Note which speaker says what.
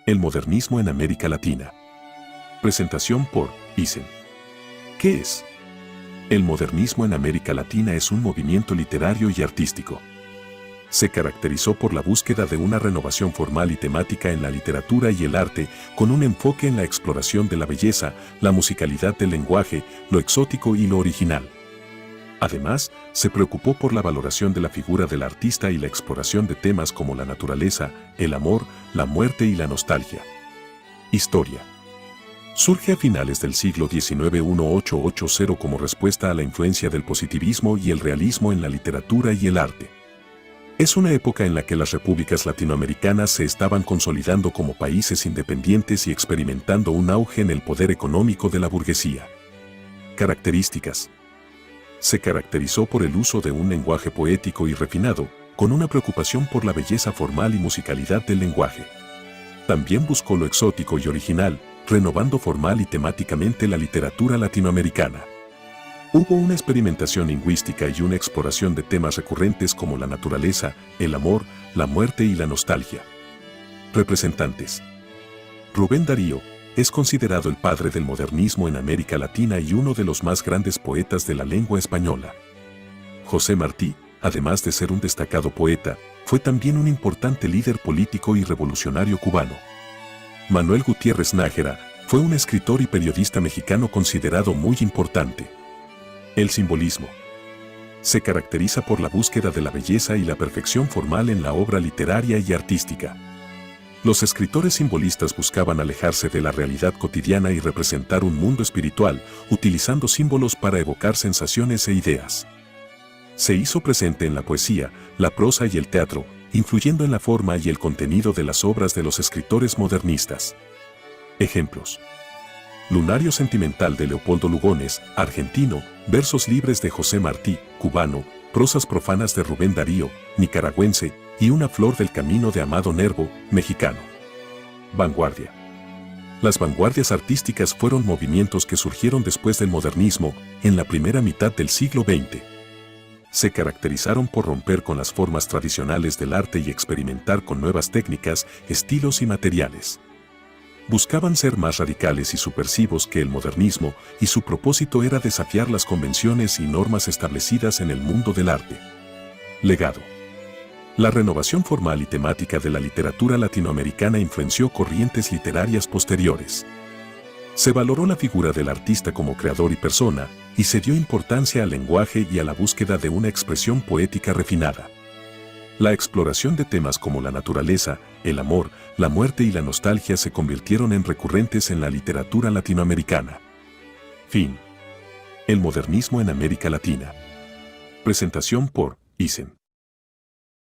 Speaker 1: El modernismo en América Latina. Presentación por Isen. ¿Qué es? El modernismo en América Latina es un movimiento literario y artístico. Se caracterizó por la búsqueda de una renovación formal y temática en la literatura y el arte, con un enfoque en la exploración de la belleza, la musicalidad del lenguaje, lo exótico y lo original. Además, se preocupó por la valoración de la figura del artista y la exploración de temas como la naturaleza, el amor, la muerte y la nostalgia. Historia. Surge a finales del siglo XIX 1880 como respuesta a la influencia del positivismo y el realismo en la literatura y el arte. Es una época en la que las repúblicas latinoamericanas se estaban consolidando como países independientes y experimentando un auge en el poder económico de la burguesía. Características. Se caracterizó por el uso de un lenguaje poético y refinado, con una preocupación por la belleza formal y musicalidad del lenguaje. También buscó lo exótico y original, renovando formal y temáticamente la literatura latinoamericana. Hubo una experimentación lingüística y una exploración de temas recurrentes como la naturaleza, el amor, la muerte y la nostalgia. Representantes. Rubén Darío es considerado el padre del modernismo en América Latina y uno de los más grandes poetas de la lengua española. José Martí, además de ser un destacado poeta, fue también un importante líder político y revolucionario cubano. Manuel Gutiérrez Nájera fue un escritor y periodista mexicano considerado muy importante. El simbolismo. Se caracteriza por la búsqueda de la belleza y la perfección formal en la obra literaria y artística. Los escritores simbolistas buscaban alejarse de la realidad cotidiana y representar un mundo espiritual, utilizando símbolos para evocar sensaciones e ideas. Se hizo presente en la poesía, la prosa y el teatro, influyendo en la forma y el contenido de las obras de los escritores modernistas. Ejemplos. Lunario sentimental de Leopoldo Lugones, argentino, versos libres de José Martí, cubano, prosas profanas de Rubén Darío, nicaragüense, y Una flor del camino de Amado Nervo, mexicano. Vanguardia. Las vanguardias artísticas fueron movimientos que surgieron después del modernismo, en la primera mitad del siglo XX. Se caracterizaron por romper con las formas tradicionales del arte y experimentar con nuevas técnicas, estilos y materiales. Buscaban ser más radicales y subversivos que el modernismo, y su propósito era desafiar las convenciones y normas establecidas en el mundo del arte. Legado. La renovación formal y temática de la literatura latinoamericana influenció corrientes literarias posteriores. Se valoró la figura del artista como creador y persona, y se dio importancia al lenguaje y a la búsqueda de una expresión poética refinada. La exploración de temas como la naturaleza, el amor, la muerte y la nostalgia se convirtieron en recurrentes en la literatura latinoamericana. Fin. El modernismo en América Latina. Presentación por Isen.